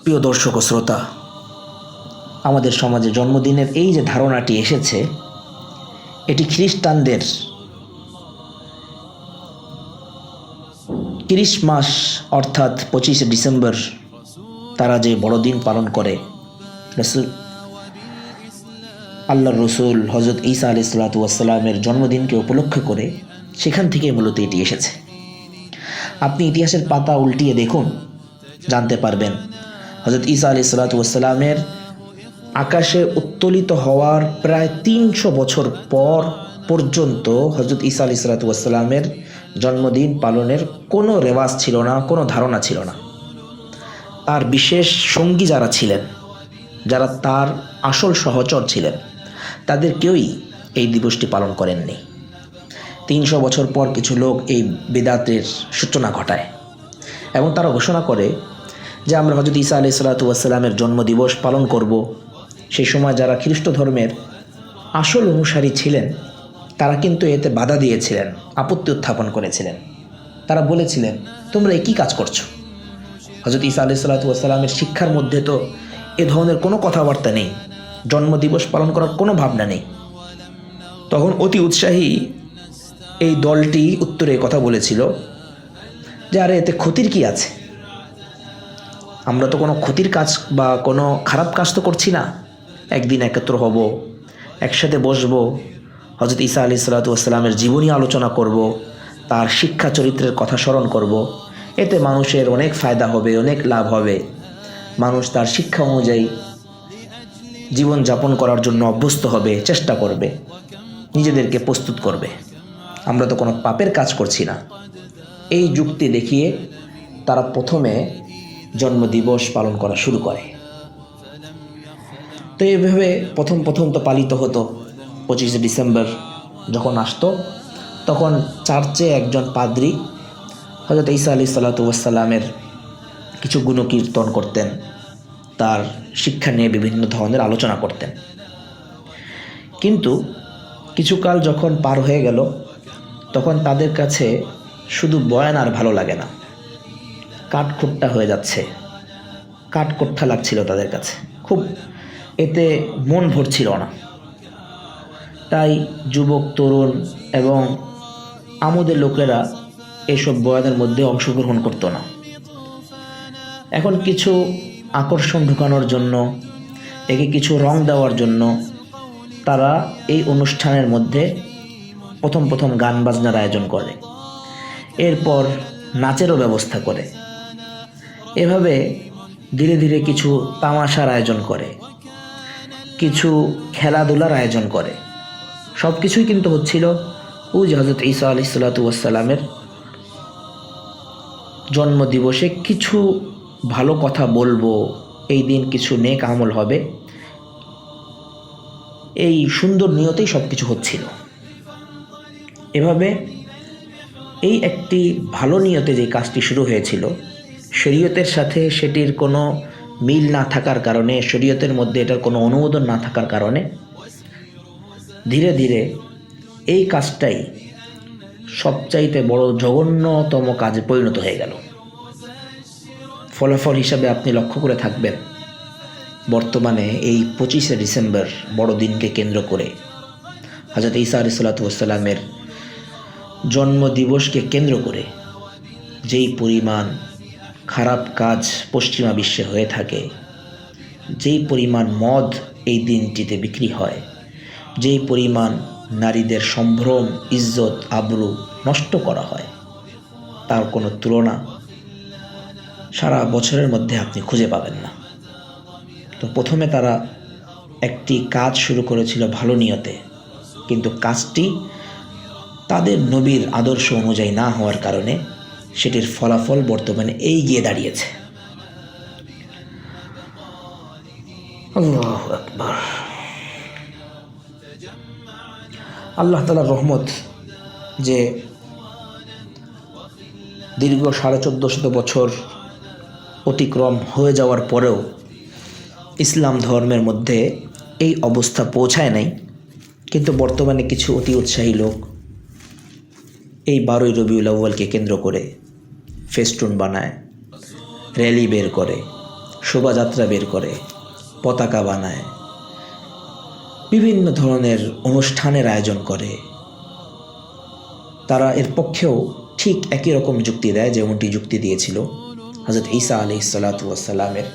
প্রিয় দর্শক ও শ্রোতা, আমাদের সমাজে জন্মদিনের এই যে ধারণাটি এসেছে, এটি খ্রিস্টানদের ক্রিসমাস অর্থাৎ 25শে ডিসেম্বর তারা যে বড়দিন পালন করে, রসুল আল্লাহর রসুল হজরত ঈসা আলাইহিসসালামের জন্মদিনকে উপলক্ষ করে সেখান থেকে মূলত এটি এসেছে। আপনি ইতিহাসের পাতা উল্টিয়ে দেখুন, জানতে পারবেন হজরত ঈসা আলাইহিসসালামের আকাশে উত্তোলিত হওয়ার প্রায় 300 বছর পর পর্যন্ত হজরত ঈসা আলাইহিসসালামের জন্মদিন পালনের কোনো রেওয়াজ ছিল না, কোনো ধারণা ছিল না। তার বিশেষ সঙ্গী যারা ছিলেন, যারা তার আসল সহচর ছিলেন, তাদের কেউই এই দিবসটি পালন করেননি। 300 বছর পর কিছু লোক এই বিদআতের সূচনা ঘটায় এবং তারা ঘোষণা করে যে আমরা হজরত ঈসা আলাইহিসসালামের জন্মদিবস পালন করব। সেই সময় যারা খ্রিস্ট ধর্মের আসল অনুসারী ছিলেন তারা কিন্তু এতে বাধা দিয়েছিলেন, আপত্তি উত্থাপন করেছিলেন। তারা বলেছিলেন, তোমরা একই কাজ করছো। হজরত ঈসা আলাইহিসসালামের শিক্ষার মধ্যে তো এ ধরনের কোনো কথাবার্তা নেই, জন্মদিবস পালন করার কোনো ভাবনা নেই। তখন অতি উৎসাহী এই দলটি উত্তরে কথা বলেছিল যে আরে এতে ক্ষতির কি আছে, আমরা তো কোনো ক্ষতির কাজ বা কোনো খারাপ কাজ তো করছি না। একদিন একত্র হব, একসাথে বসবো, হজরত ঈসা আলাইহিসসালামের জীবনী আলোচনা করব, তার শিক্ষা চরিত্রের কথা স্মরণ করব। এতে মানুষের অনেক ফায়দা হবে, অনেক লাভ হবে। মানুষ তার শিক্ষা অনুযায়ী জীবনযাপন করার জন্য অভ্যস্ত হবে, চেষ্টা করবে, নিজেদেরকে প্রস্তুত করবে। আমরা তো কোনো পাপের কাজ করছি না। এই যুক্তি দেখিয়ে তারা প্রথমে জন্মদিবস পালন করা শুরু করে। তো এইভাবে প্রথম তো পালিত হতো। 25শে ডিসেম্বর যখন আসতো, তখন চার্চে একজন পাদ্রী হজরত ঈসা আলাইহিসসালামের কিছু গুণকীর্তন করতেন, তার শিক্ষা নিয়ে বিভিন্ন ধরনের আলোচনা করতেন। কিন্তু কিছুকাল যখন পার হয়ে গেল, তখন তাদের কাছে শুধু বয়ান আর ভালো লাগে না, কাঠখোট্টা হয়ে যাচ্ছে, কাঠখোট্টা লাগছিল তাদের কাছে, খুব এতে মন ভরছিল না। তাই যুবক, তরুণ এবং আমোদের লোকেরা এসব বয়ানের মধ্যে অংশগ্রহণ করতো না। এখন কিছু আকর্ষণ ঢুকানোর জন্য, একে কিছু রং দেওয়ার জন্য তারা এই অনুষ্ঠানের মধ্যে প্রথম গান বাজনার আয়োজন করে, এরপর নাচেরও ব্যবস্থা করে। এভাবে ধীরে ধীরে কিছু তামাশার আয়োজন করে, কিছু খেলাধুলার আয়োজন করে। সব কিছুই কিন্তু হচ্ছিল ওই যে হজরত ঈসা আলাইহিসসালামের জন্মদিবসে কিছু ভালো কথা বলবো, এই দিন কিছু নেক আমল হবে, এই সুন্দর নিয়তেই সব কিছু হচ্ছিল। এভাবে এই একটি ভালো নিয়তে যে কাজটি শুরু হয়েছিল, শরীয়তের সাথে সেটির কোনো মিল না থাকার কারণে, শরীয়তের মধ্যে এটার কোনো অনুমোদন না থাকার কারণে ধীরে ধীরে এই কাজটাই সবচাইতে বড় জঘন্যতম কাজে পরিণত হয়ে গেল। ফলাফল হিসাবে আপনি লক্ষ্য করে থাকবেন, বর্তমানে এই 25শে ডিসেম্বর বড়দিনকে কেন্দ্র করে, হজরত ঈসা আলাইহিসসালামের জন্মদিবসকে কেন্দ্র করে যেই পরিমাণ খারাপ কাজ পশ্চিমা বিশ্বে হয়ে থাকে, যেই পরিমাণ মদ এই দিনটিতে বিক্রি হয়, যেই পরিমাণ নারীদের সম্ভ্রম, ইজ্জত, আবরু নষ্ট করা হয়, তার কোনো তুলনা সারা বছরের মধ্যে আপনি খুঁজে পাবেন না। তো প্রথমে তারা একটি কাজ শুরু করেছিল ভালো নিয়তে, কিন্তু কাজটি তাদের নবীর আদর্শ অনুযায়ী না হওয়ার কারণে সেটির ফলাফল বর্তমানে এই গিয়ে দাঁড়িয়েছে। আল্লাহু আকবার। আল্লাহ তাআলার রহমত যে দীর্ঘ 1450 বছর অতিক্রম হয়ে যাওয়ার পরেও ইসলাম ধর্মের মধ্যে এই অবস্থা পৌঁছায় নাই। কিন্তু বর্তমানে কিছু অতি উৎসাহী লোক এই 12ই রবিউল আউয়ালকে কেন্দ্র করে ফেস্টুন বানায়, র্যালি বের করে, শোভাযাত্রা বের করে, পতাকা বানায়, বিভিন্ন ধরনের অনুষ্ঠানের আয়োজন করে। তারা এর পক্ষেও ঠিক একই রকম যুক্তি দেয় যেমনটি যুক্তি দিয়েছিল হযরত ঈসা আলাইহিসসালামের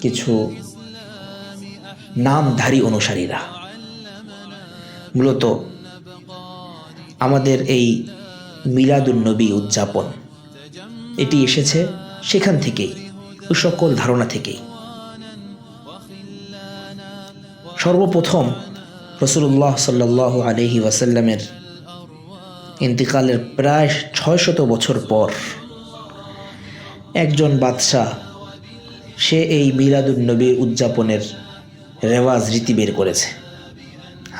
কিছু নামধারী অনুসারীরা। মূলত আমাদের এই মিলাদুন্নবী উদযাপন এটি এসেছে সেখান থেকেই, ওই সকল ধারণা থেকেই। সর্বপ্রথম রাসূলুল্লাহ সাল্লাল্লাহু আলাইহি ওয়াসাল্লামের ইন্তিকালের প্রায় ৬০০ বছর পর একজন বাদশাহ সে এই মিলাদুন্নবী উদযাপনের রেওয়াজ রীতি বের করেছে।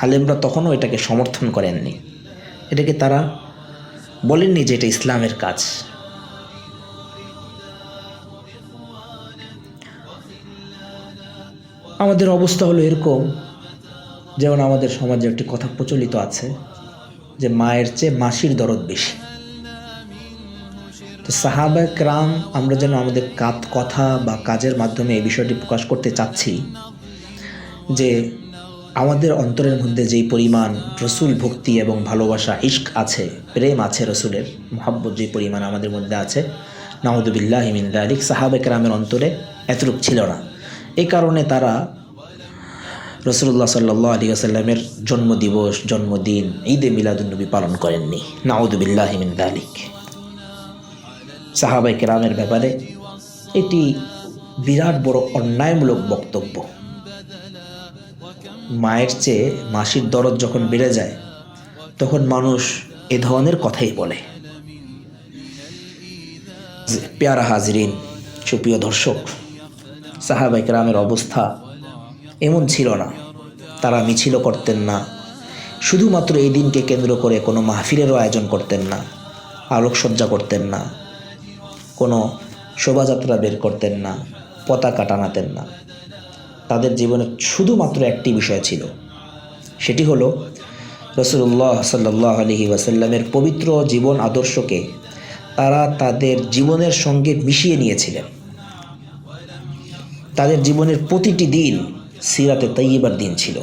আলেমরা তখনও এটাকে সমর্থন করেননি, এটাকে তারা বলেননি যে এটা ইসলামের কাজ। আমাদের অবস্থা হলো এরকম, যেমন আমাদের সমাজে একটি কথা প্রচলিত আছে যে মায়ের চেয়ে মাসির দরদ বেশি। তো সাহাবায়ে কেরাম, আমরা যেন আমাদের কথা বা কাজের মাধ্যমে এই বিষয়টি প্রকাশ করতে চাচ্ছি যে আমাদের অন্তরের মধ্যে যেই পরিমাণ রসুল ভক্তি এবং ভালোবাসা, ইশক আছে, প্রেম আছে, রসুলের মুহাব্বত যে পরিমাণ আমাদের মধ্যে আছে, নাউযুবিল্লাহি মিন যালিক, সাহাবায়ে কেরামের অন্তরে এতটুক ছিল না। এই কারণে তারা রাসূলুল্লাহ সাল্লাল্লাহু আলাইহি ওয়াসাল্লামের জন্মদিবস, জন্মদিন, ঈদে মিলাদুন্নবী পালন করেননি। নাউযুবিল্লাহি মিন যালিক। সাহাবায়ে কেরামের ব্যাপারে এটি বিরাট বড় অন্যায়মূলক বক্তব্য। মায়ের চেয়ে মাসির দরদ যখন বেড়ে যায় তখন মানুষ এ ধরনের কথাই বলে। প্যারা হাজরিন, সুপ্রিয় দর্শক, সাহাবায়ে কেরামের অবস্থা এমন ছিল না। তারা মিছিলও করতেন না, শুধুমাত্র এই দিনকে কেন্দ্র করে কোনো মাহফিলেরও আয়োজন করতেন না, আলোকসজ্জা করতেন না, কোনো শোভাযাত্রা বের করতেন না, পতাকা টানাতেন না। তাদের জীবনে শুধুমাত্র একটি বিষয় ছিল, সেটি হলো রাসূলুল্লাহ সাল্লাল্লাহু আলাইহি ওয়াসাল্লামের পবিত্র জীবন আদর্শকে তারা তাদের জীবনের সঙ্গে মিশিয়ে নিয়েছিলেন। তাদের জীবনের প্রতিটি দিন সিরাতে তাইয়্যিবার দিন ছিল,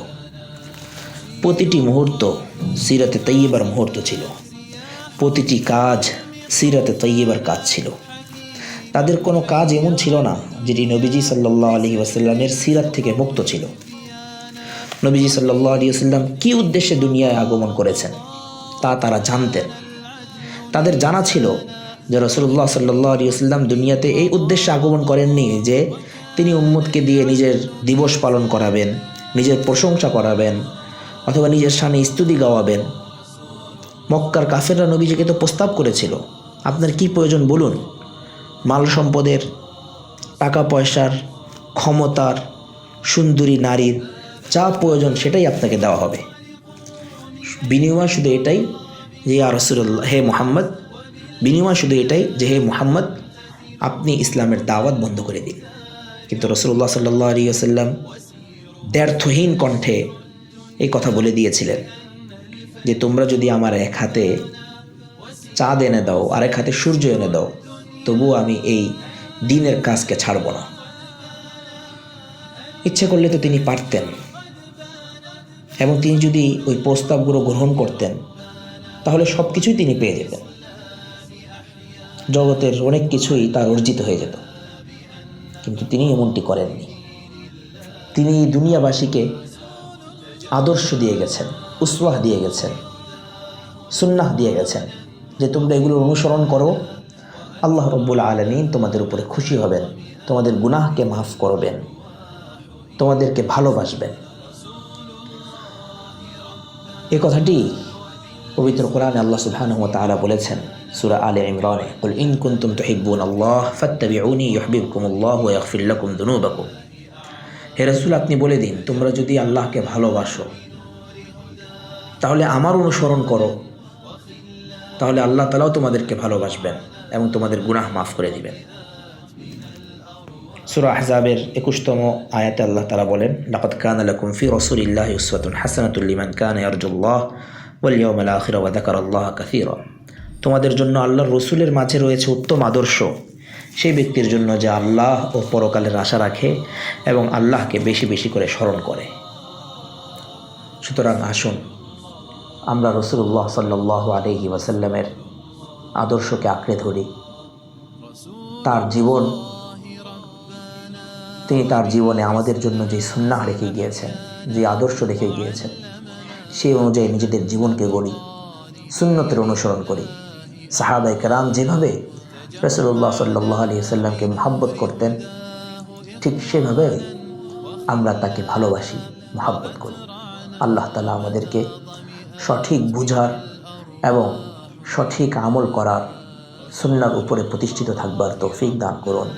প্রতিটি মুহূর্ত সিরাতে তাইয়্যিবার মুহূর্ত ছিল, প্রতিটি কাজ সিরাতে তাইয়্যিবার কাজ ছিল। তাদের কোনো কাজ এমন ছিল না যেটি নবীজি সাল্লাল্লাহু আলাইহি ওয়াসাল্লামের সিরাত থেকে মুক্ত ছিল। নবীজি সাল্লাল্লাহু আলাইহি ওয়াসাল্লাম কী উদ্দেশ্যে দুনিয়ায় আগমন করেছেন তা তারা জানতেন। তাদের জানা ছিল যে রাসূলুল্লাহ সাল্লাল্লাহু আলাইহি ওয়াসাল্লাম দুনিয়াতে এই উদ্দেশ্যে আগমন করেননি যে তিনি উম্মতকে দিয়ে নিজের দিবস পালন করাবেন, নিজের প্রশংসা করাবেন, অথবা নিজের শানে স্তুতি গাওয়াবেন। মক্কার কাফেররা নবীজিকে তো প্রস্তাব করেছিল, আপনার কি প্রয়োজন বলুন, মাল সম্পদের, টাকা পয়সার, ক্ষমতার, সুন্দরী নারীর যা প্রয়োজন সেটাই আপনাকে দেওয়া হবে। বিনিময় শুধু এটাই যে ইয়া রাসূলুল্লাহ, হে মুহাম্মদ, বিনিময় শুধু এটাই যে হে মুহাম্মদ, আপনি ইসলামের দাওয়াত বন্ধ করে দিন। কিন্তু রাসূলুল্লাহ সাল্লাল্লাহু আলাইহি ওয়াসাল্লাম দ্ব্যর্থহীন কণ্ঠে এই কথা বলে দিয়েছিলেন যে তোমরা যদি আমার এক হাতে চাঁদ এনে দাও, আরেক হাতে সূর্য এনে দাও, তবুও আমি এই দিনের কাজকে ছাড়ব না। ইচ্ছে করলে তো তিনি পারতেন, এবং তিনি যদি ওই প্রস্তাবগুলো গ্রহণ করতেন তাহলে সব কিছুই তিনি পেয়ে যেতেন, জগতের অনেক কিছুই তার অর্জিত হয়ে যেত। কিন্তু তিনি এমনটি করেননি। তিনি দুনিয়াবাসীকে আদর্শ দিয়ে গেছেন, উসওয়াহ দিয়ে গেছেন, সুন্নাহ দিয়ে গেছেন যে তোমরা এগুলোর অনুসরণ করো, আল্লাহ রব্বুল আলামিন তোমাদের উপরে খুশি হবেন, তোমাদের গুনাহকে মাফ করবেন, তোমাদেরকে ভালোবাসবেন। এই কথাটি পবিত্র কোরআনে আল্লাহ সুবহানাহু ওয়া তাআলা বলেছেন সূরা আলে ইমরানে, কুল ইন কুনতুম তুহিব্বুনাল্লাহ ফাত্তাবিউনি ইউহিব্বুকুমুল্লাহু ওয়া ইয়াগফির লাকুম যুনুবাকুম। হে রাসূল, আপনি বলে দিন, তোমরা যদি আল্লাহকে ভালোবাসো তাহলে আমার অনুসরণ করো, তাহলে আল্লাহ তাআলাও তোমাদেরকে ভালোবাসবেন এবং তোমাদের গুনাহ মাফ করে দিবেন। সূরা আহজাবের 21তম আয়াতে আল্লাহ তাআলা বলেন, লাকাদ কানা লাকুম ফি রাসূলিল্লাহি উসওয়াতুন হাসানাতুন লিমান কানা ইয়ারজুল্লাহ ওয়াল ইয়াওমাল আখির ওয়া যাকারাল্লাহা কাসীরা। তোমাদের জন্য আল্লাহর রসুলের মাঝে রয়েছে উত্তম আদর্শ সেই ব্যক্তির জন্য যে আল্লাহ ও পরকালের আশা রাখে এবং আল্লাহকে বেশি বেশি করে স্মরণ করে। সুতরাং আসুন আমরা রাসূলুল্লাহ সাল্লাল্লাহু আলাইহি ওয়াসাল্লামের আদর্শকে আঁকড়ে ধরি। তার জীবন, তিনি তার জীবনে আমাদের জন্য যে সুন্নাহ রেখে গিয়েছেন, যে আদর্শ রেখে গিয়েছেন, সেই অনুযায়ী নিজেদের জীবনকে গড়ি, সুন্নতের অনুসরণ করি। সাহাবায়ে কেরাম যেভাবে রাসূলুল্লাহ সাল্লাল্লাহু আলাইহি ওয়াসাল্লামকে মহব্বত করতেন, ঠিক সেভাবে আমরা তাকে ভালোবাসি, মহব্বত করি। আল্লাহ তাআলা আমাদেরকে সঠিক বুঝার এবং সঠিক আমল করার, সুন্নাহর উপরে প্রতিষ্ঠিত থাকবার তৌফিক দান করুন।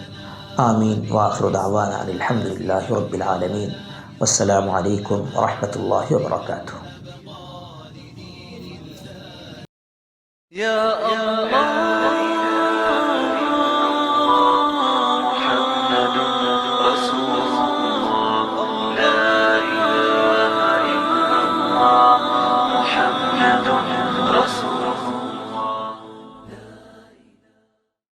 আমিন। ওয়া আখিরু দাওয়ানা আলহামদুলিল্লাহি রাব্বিল আলামিন। আসসালামু আলাইকুম ওয়া রাহমাতুল্লাহি ওয়া বারাকাতুহু। يا الله محمد رسول الله لا إله إلا الله محمد